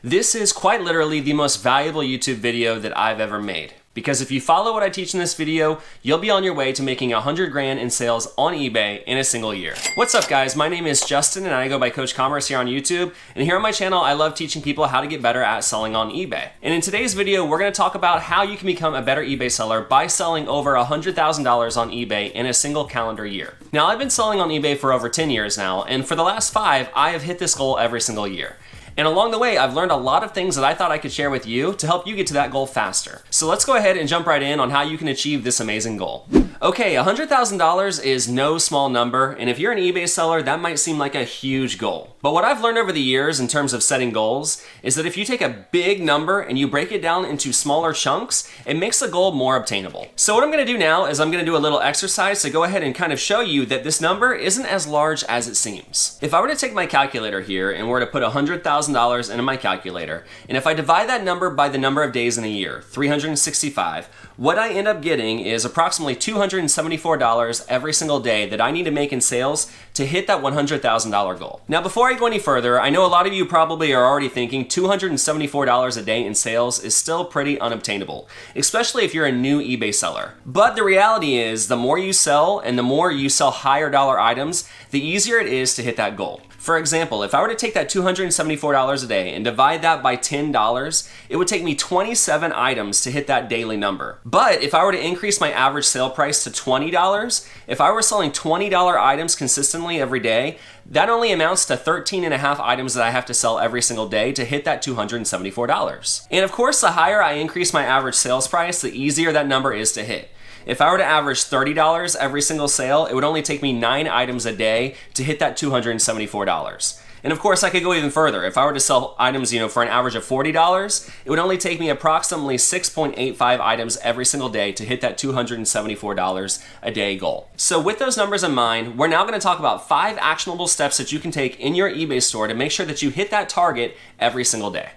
This is quite literally the most valuable YouTube video that I've ever made. Because if you follow what I teach in this video, you'll be on your way to making 100 grand in sales on eBay in a single year. What's up guys, my name is Justin and I go by Coach Commerce here on YouTube. And here on my channel, I love teaching people how to get better at selling on eBay. And in today's video, we're gonna talk about how you can become a better eBay seller by selling over $100,000 on eBay in a single calendar year. Now I've been selling on eBay for over 10 years now, and for the last 5, I have hit this goal every single year. And along the way, I've learned a lot of things that I thought I could share with you to help you get to that goal faster. So let's go ahead and jump right in on how you can achieve this amazing goal. Okay, $100,000 is no small number, and if you're an eBay seller, that might seem like a huge goal. But what I've learned over the years in terms of setting goals is that if you take a big number and you break it down into smaller chunks, it makes the goal more obtainable. So what I'm gonna do now is I'm gonna do a little exercise to go ahead and kind of show you that this number isn't as large as it seems. If I were to take my calculator here and were to put $100,000 into my calculator, and if I divide that number by the number of days in a year, 365, what I end up getting is approximately $274 every single day that I need to make in sales to hit that $100,000 goal. Now, before I go any further, I know a lot of you probably are already thinking $274 a day in sales is still pretty unobtainable, especially if you're a new eBay seller. But the reality is, the more you sell and the more you sell higher dollar items, the easier it is to hit that goal. For example, if I were to take that $274 a day and divide that by $10, it would take me 27 items to hit that daily number. But if I were to increase my average sale price to $20, if I were selling $20 items consistently every day, that only amounts to 13.5 items that I have to sell every single day to hit that $274. And of course, the higher I increase my average sales price, the easier that number is to hit. If I were to average $30 every single sale, it would only take me 9 items a day to hit that $274. And of course, I could go even further. If I were to sell items, for an average of $40, it would only take me approximately 6.85 items every single day to hit that $274 a day goal. So with those numbers in mind, we're now gonna talk about 5 actionable steps that you can take in your eBay store to make sure that you hit that target every single day.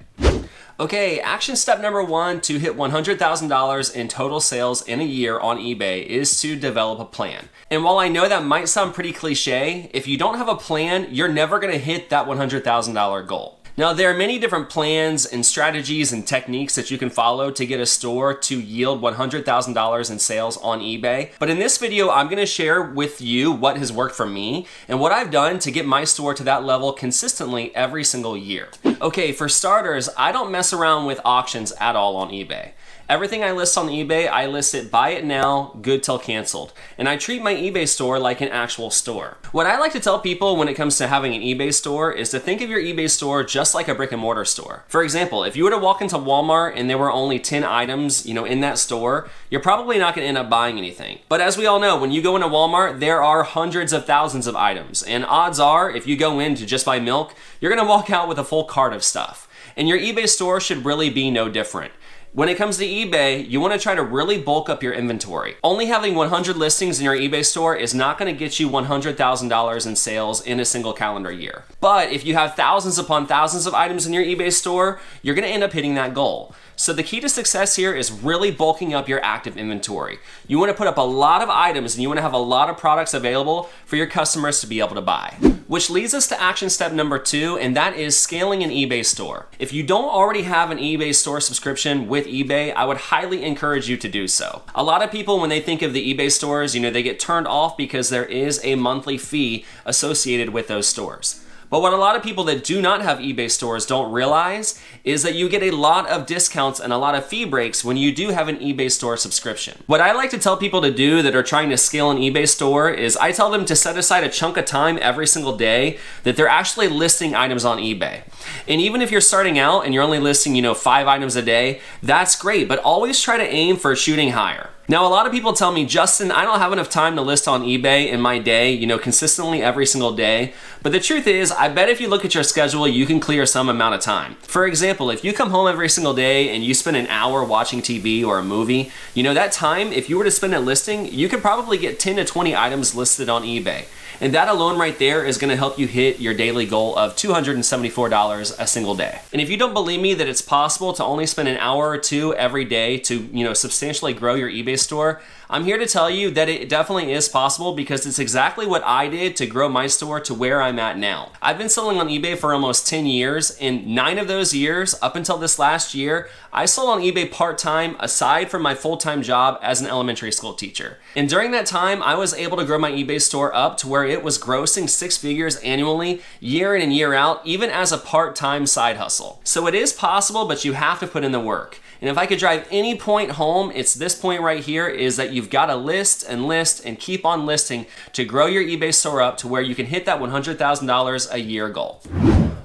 Okay, action step number 1 to hit $100,000 in total sales in a year on eBay is to develop a plan. And while I know that might sound pretty cliche, if you don't have a plan, you're never gonna hit that $100,000 goal. Now, there are many different plans and strategies and techniques that you can follow to get a store to yield $100,000 in sales on eBay. But in this video, I'm gonna share with you what has worked for me and what I've done to get my store to that level consistently every single year. Okay, for starters, I don't mess around with auctions at all on eBay. Everything I list on eBay, I list it buy it now, good till canceled. And I treat my eBay store like an actual store. What I like to tell people when it comes to having an eBay store is to think of your eBay store just like a brick and mortar store. For example, if you were to walk into Walmart and there were only 10 items, in that store, you're probably not gonna end up buying anything. But as we all know, when you go into Walmart, there are hundreds of thousands of items. And odds are, if you go in to just buy milk, you're gonna walk out with a full cart of stuff. And your eBay store should really be no different. When it comes to eBay, you want to try to really bulk up your inventory. Only having 100 listings in your eBay store is not going to get you $100,000 in sales in a single calendar year. But if you have thousands upon thousands of items in your eBay store, you're going to end up hitting that goal. So the key to success here is really bulking up your active inventory. You want to put up a lot of items and you want to have a lot of products available for your customers to be able to buy. Which leads us to action step number 2, and that is scaling an eBay store. If you don't already have an eBay store subscription with eBay, I would highly encourage you to do so. A lot of people, when they think of the eBay stores, they get turned off because there is a monthly fee associated with those stores. But what a lot of people that do not have eBay stores don't realize is that you get a lot of discounts and a lot of fee breaks when you do have an eBay store subscription. What I like to tell people to do that are trying to scale an eBay store is I tell them to set aside a chunk of time every single day that they're actually listing items on eBay. And even if you're starting out and you're only listing, 5 items a day, that's great, but always try to aim for shooting higher. Now, a lot of people tell me, Justin, I don't have enough time to list on eBay in my day, consistently every single day. But the truth is, I bet if you look at your schedule, you can clear some amount of time. For example, if you come home every single day and you spend an hour watching TV or a movie, that time, if you were to spend it listing, you could probably get 10 to 20 items listed on eBay. And that alone right there is gonna help you hit your daily goal of $274 a single day. And if you don't believe me that it's possible to only spend an hour or two every day to, substantially grow your eBay store, I'm here to tell you that it definitely is possible, because it's exactly what I did to grow my store to where I'm at now. I've been selling on eBay for almost 10 years, and 9 of those years, up until this last year, I sold on eBay part-time aside from my full-time job as an elementary school teacher. And during that time, I was able to grow my eBay store up to where it was grossing 6 figures annually, year in and year out, even as a part-time side hustle. So it is possible, but you have to put in the work. And if I could drive any point home, it's this point right here, is that you've got to list and keep on listing to grow your eBay store up to where you can hit that $100,000 a year goal.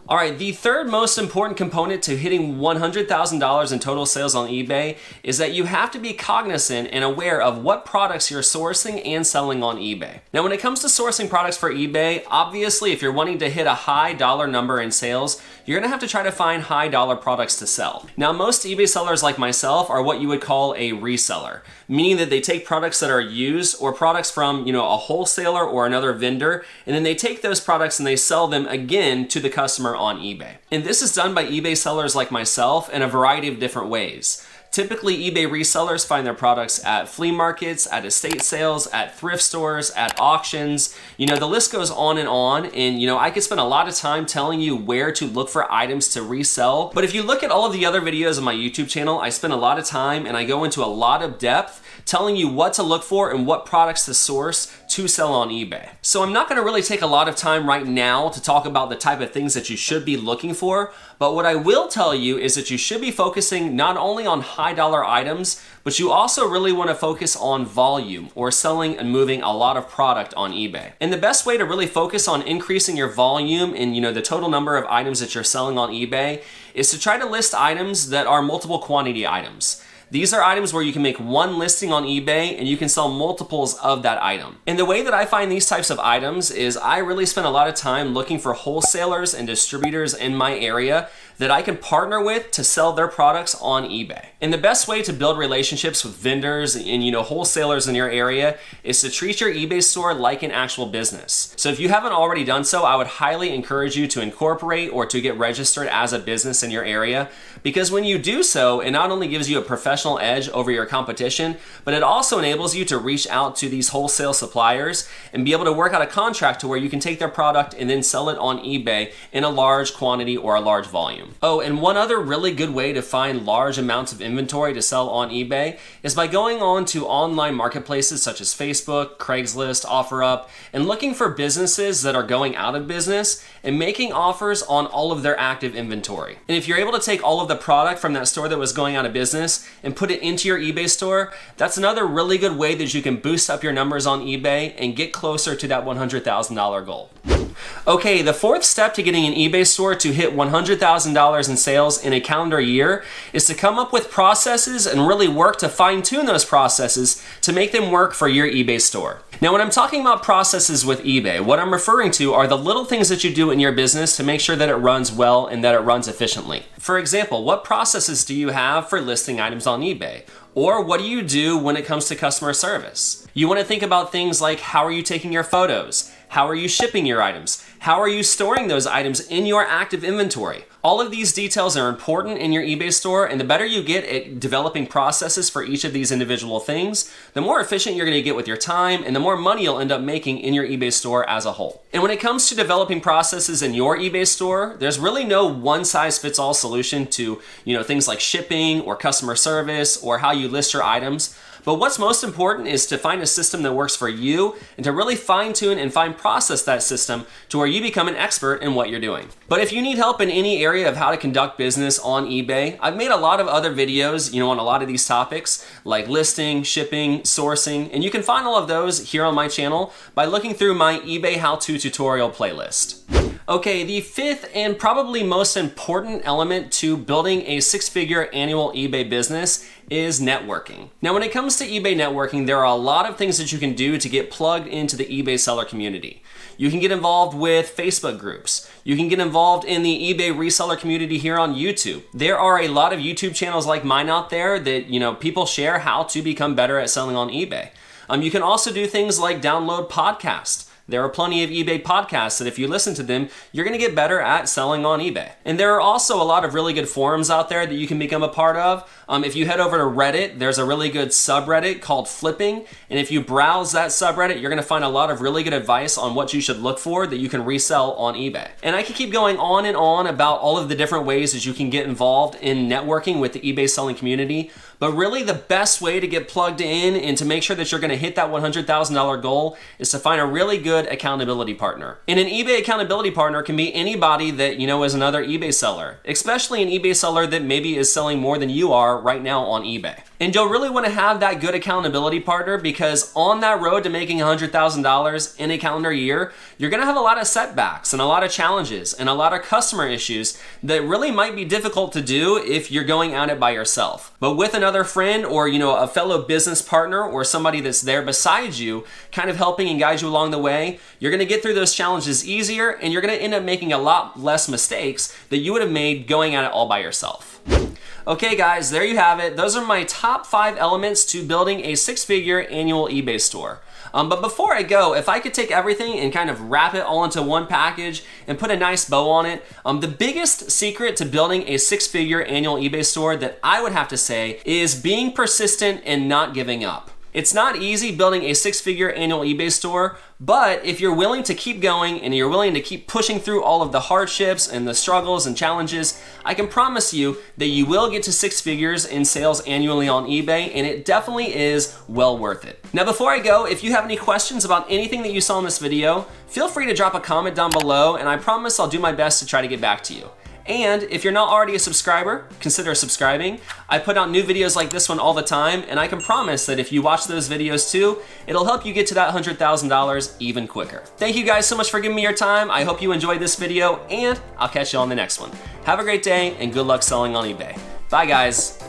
All right, the third most important component to hitting $100,000 in total sales on eBay is that you have to be cognizant and aware of what products you're sourcing and selling on eBay. Now, when it comes to sourcing products for eBay, obviously, if you're wanting to hit a high dollar number in sales, you're gonna have to try to find high dollar products to sell. Now, most eBay sellers like myself are what you would call a reseller, meaning that they take products that are used or products from, a wholesaler or another vendor, and then they take those products and they sell them again to the customer on eBay. And this is done by eBay sellers like myself in a variety of different ways. Typically, eBay resellers find their products at flea markets, at estate sales, at thrift stores, at auctions. The list goes on, and I could spend a lot of time telling you where to look for items to resell. But if you look at all of the other videos on my YouTube channel, I spend a lot of time and I go into a lot of depth telling you what to look for and what products to source to sell on eBay. So I'm not gonna really take a lot of time right now to talk about the type of things that you should be looking for, but what I will tell you is that you should be focusing not only on high dollar items, but you also really wanna focus on volume, or selling and moving a lot of product on eBay. And the best way to really focus on increasing your volume and the total number of items that you're selling on eBay is to try to list items that are multiple quantity items. These are items where you can make one listing on eBay and you can sell multiples of that item. And the way that I find these types of items is I really spend a lot of time looking for wholesalers and distributors in my area that I can partner with to sell their products on eBay. And the best way to build relationships with vendors and wholesalers in your area is to treat your eBay store like an actual business. So if you haven't already done so, I would highly encourage you to incorporate or to get registered as a business in your area, because when you do so, it not only gives you a professional edge over your competition, but it also enables you to reach out to these wholesale suppliers and be able to work out a contract to where you can take their product and then sell it on eBay in a large quantity or a large volume. Oh, and one other really good way to find large amounts of inventory to sell on eBay is by going on to online marketplaces such as Facebook, Craigslist, OfferUp, and looking for businesses that are going out of business and making offers on all of their active inventory. And if you're able to take all of the product from that store that was going out of business and put it into your eBay store, that's another really good way that you can boost up your numbers on eBay and get closer to that $100,000 goal. Okay, the fourth step to getting an eBay store to hit $100,000 in sales in a calendar year is to come up with processes and really work to fine-tune those processes to make them work for your eBay store. Now, when I'm talking about processes with eBay, what I'm referring to are the little things that you do in your business to make sure that it runs well and that it runs efficiently. For example, what processes do you have for listing items on eBay? Or what do you do when it comes to customer service? You want to think about things like, how are you taking your photos? How are you shipping your items? How are you storing those items in your active inventory? All of these details are important in your eBay store, and the better you get at developing processes for each of these individual things, the more efficient you're gonna get with your time and the more money you'll end up making in your eBay store as a whole. And when it comes to developing processes in your eBay store, there's really no one-size-fits-all solution to things like shipping or customer service or how you list your items. But what's most important is to find a system that works for you and to really fine-tune and process that system to where you become an expert in what you're doing. But if you need help in any area of how to conduct business on eBay, I've made a lot of other videos, on a lot of these topics like listing, shipping, sourcing, and you can find all of those here on my channel by looking through my eBay how-to tutorial playlist. Okay, the fifth and probably most important element to building a six-figure annual eBay business is networking. Now, when it comes to eBay networking, there are a lot of things that you can do to get plugged into the eBay seller community. You can get involved with Facebook groups. You can get involved in the eBay reseller community here on YouTube. There are a lot of YouTube channels like mine out there that, people share how to become better at selling on eBay. You can also do things like download podcasts. There are plenty of eBay podcasts that if you listen to them, you're gonna get better at selling on eBay. And there are also a lot of really good forums out there that you can become a part of. If you head over to Reddit, there's a really good subreddit called Flipping. And if you browse that subreddit, you're gonna find a lot of really good advice on what you should look for that you can resell on eBay. And I could keep going on and on about all of the different ways that you can get involved in networking with the eBay selling community. But really the best way to get plugged in and to make sure that you're gonna hit that $100,000 goal is to find a really good accountability partner. And an eBay accountability partner can be anybody that you know is another eBay seller, especially an eBay seller that maybe is selling more than you are right now on eBay. And you'll really want to have that good accountability partner because on that road to making $100,000 in a calendar year, you're going to have a lot of setbacks and a lot of challenges and a lot of customer issues that really might be difficult to do if you're going at it by yourself. But with another friend or a fellow business partner or somebody that's there beside you, kind of helping and guide you along the way, you're going to get through those challenges easier and you're going to end up making a lot less mistakes that you would have made going at it all by yourself. Okay guys, there you have it. Those are my top 5 elements to building a 6-figure annual eBay store. But before I go, if I could take everything and kind of wrap it all into one package and put a nice bow on it, the biggest secret to building a 6-figure annual eBay store that I would have to say is being persistent and not giving up. It's not easy building a 6-figure annual eBay store, but if you're willing to keep going and you're willing to keep pushing through all of the hardships and the struggles and challenges, I can promise you that you will get to 6 figures in sales annually on eBay, and it definitely is well worth it. Now before I go, if you have any questions about anything that you saw in this video, feel free to drop a comment down below, and I promise I'll do my best to try to get back to you. And if you're not already a subscriber, consider subscribing. I put out new videos like this one all the time, and I can promise that if you watch those videos too, it'll help you get to that $100,000 even quicker. Thank you guys so much for giving me your time. I hope you enjoyed this video, and I'll catch you on the next one. Have a great day, and good luck selling on eBay. Bye guys.